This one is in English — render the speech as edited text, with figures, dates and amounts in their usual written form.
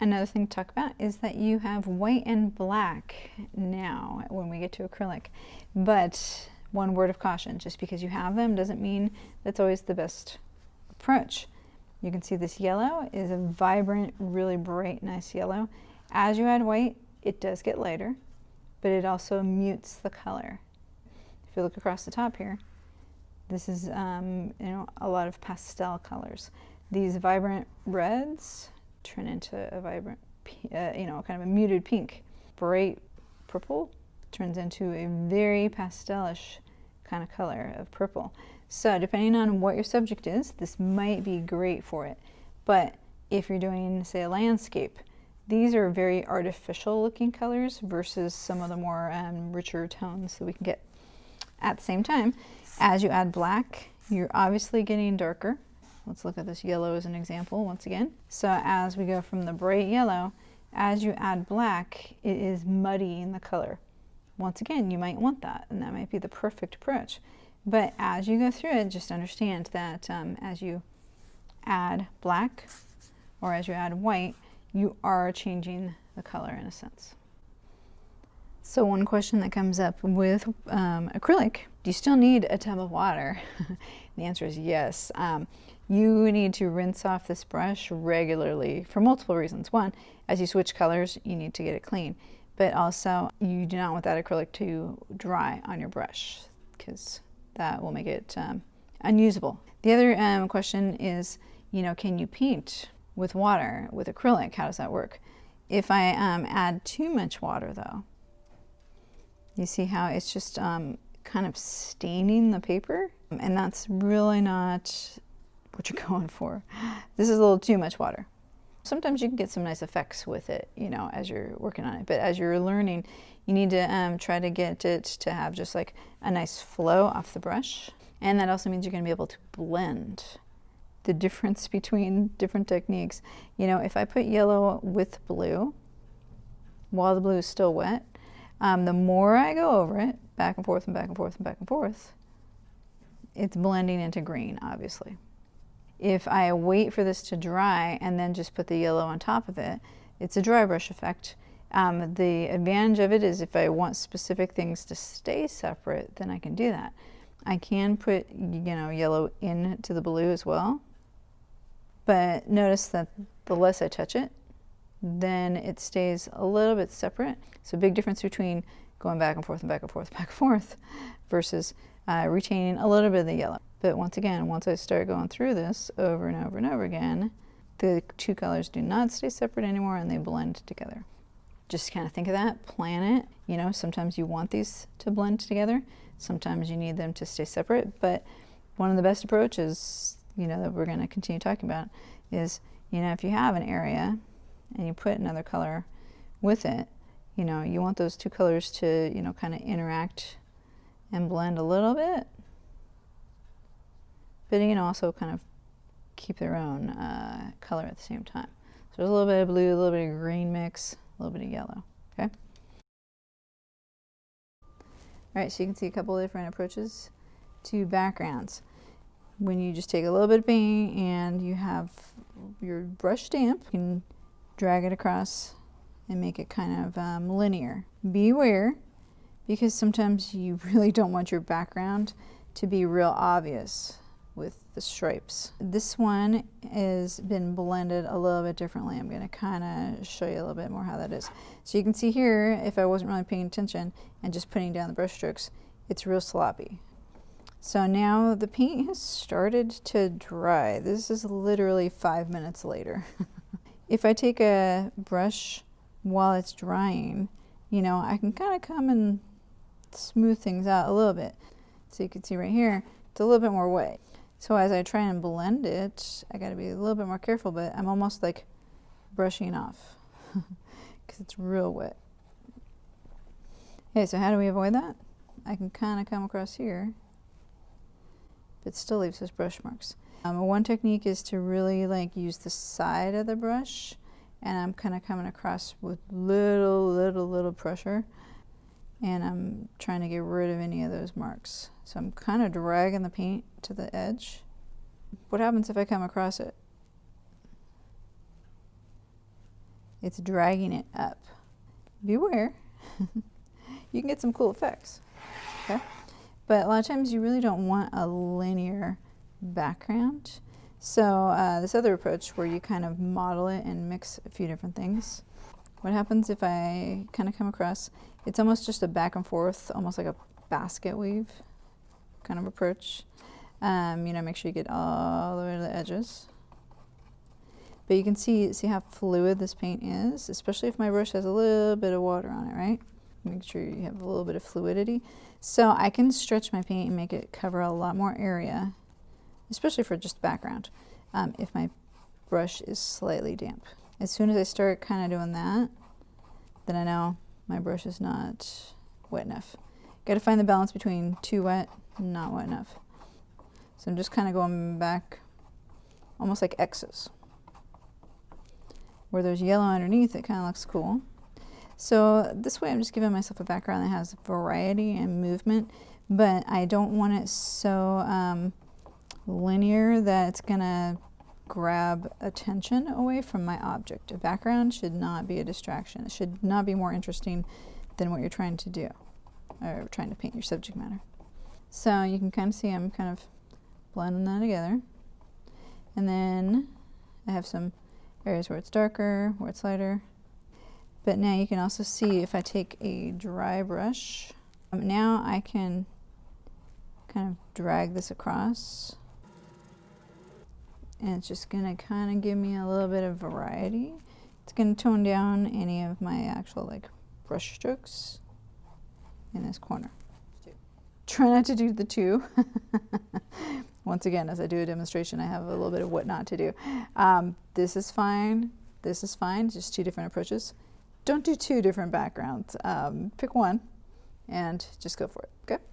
Another thing to talk about is that you have white and black now when we get to acrylic. But one word of caution, just because you have them doesn't mean that's always the best approach. You can see this yellow is a vibrant, really bright, nice yellow. As you add white, it does get lighter, but it also mutes the color. If you look across the top here, this is a lot of pastel colors. These vibrant reds turn into a vibrant, kind of a muted pink. Bright purple turns into a very pastelish kind of color of purple. So depending on what your subject is, this might be great for it. But if you're doing, say, a landscape, these are very artificial looking colors versus some of the more richer tones that we can get. At the same time, as you add black, you're obviously getting darker. Let's look at this yellow as an example once again. So as we go from the bright yellow, as you add black, it is muddying the color. Once again, you might want that, and that might be the perfect approach. But as you go through it, just understand that as you add black or as you add white, you are changing the color in a sense. So one question that comes up with acrylic, do you still need a tub of water? The answer is yes. You need to rinse off this brush regularly for multiple reasons. One, as you switch colors, you need to get it clean. But also, you do not want that acrylic to dry on your brush because that will make it unusable. The other question is, can you paint with water, with acrylic? How does that work? If I add too much water though, you see how it's just kind of staining the paper? And that's really not what you're going for. This is a little too much water. Sometimes you can get some nice effects with it, as you're working on it. But as you're learning, you need to try to get it to have just like a nice flow off the brush. And that also means you're going to be able to blend. The difference between different techniques, if I put yellow with blue, while the blue is still wet, the more I go over it, back and forth and back and forth and back and forth, it's blending into green, obviously. If I wait for this to dry and then just put the yellow on top of it, it's a dry brush effect. The advantage of it is if I want specific things to stay separate, then I can do that. I can put, yellow into the blue as well. But notice that the less I touch it, then it stays a little bit separate. So big difference between going back and forth and back and forth, back and forth, versus retaining a little bit of the yellow. But once again, once I start going through this over and over and over again, the two colors do not stay separate anymore and they blend together. Just kind of think of that, plan it. Sometimes you want these to blend together. Sometimes you need them to stay separate. But one of the best approaches, that we're going to continue talking about is, if you have an area and you put another color with it, you want those two colors to, kind of interact and blend a little bit. But, also kind of keep their own color at the same time. So there's a little bit of blue, a little bit of green mix, a little bit of yellow, okay? All right, so you can see a couple of different approaches to backgrounds. When you just take a little bit of paint and you have your brush stamp, you can drag it across and make it kind of linear. Beware, because sometimes you really don't want your background to be real obvious with the stripes. This one has been blended a little bit differently. I'm going to kind of show you a little bit more how that is. So you can see here, if I wasn't really paying attention and just putting down the brush strokes, it's real sloppy. So now the paint has started to dry. This is literally 5 minutes later. If I take a brush while it's drying, I can kind of come and smooth things out a little bit. So you can see right here, it's a little bit more wet. So as I try and blend it, I gotta be a little bit more careful, but I'm almost like brushing off because it's real wet. Okay, so how do we avoid that? I can kind of come across here, but still leaves those brush marks. One technique is to really use the side of the brush, and I'm kind of coming across with little pressure, and I'm trying to get rid of any of those marks. So I'm kind of dragging the paint to the edge. What happens if I come across it? it's dragging it up. Beware. You can get some cool effects, okay? But a lot of times you really don't want a linear background. So this other approach where you kind of model it and mix a few different things. What happens if I kind of come across, it's almost just a back and forth, almost like a basket weave kind of approach. You know, make sure you get all the way to the edges. But you can see how fluid this paint is, especially if my brush has a little bit of water on it, right? Make sure you have a little bit of fluidity. So I can stretch my paint and make it cover a lot more area, especially for just background, if my brush is slightly damp. As soon as I start kind of doing that, then I know my brush is not wet enough. Got to find the balance between too wet and not wet enough. So I'm just kind of going back almost like X's. Where there's yellow underneath, it kind of looks cool. So this way I'm just giving myself a background that has variety and movement, but I don't want it so linear that it's gonna grab attention away from my object. A background should not be a distraction. It should not be more interesting than what you're trying to do, or trying to paint your subject matter. So you can kind of see I'm kind of blending that together. And then I have some areas where it's darker, where it's lighter. But now you can also see if I take a dry brush, now I can kind of drag this across. And it's just gonna kind of give me a little bit of variety. It's gonna tone down any of my actual like brush strokes in this corner. Try not to do the two. Once again, as I do a demonstration, I have a little bit of what not to do. This is fine. This is fine. Just two different approaches. Don't do two different backgrounds. Pick one and just go for it. Okay.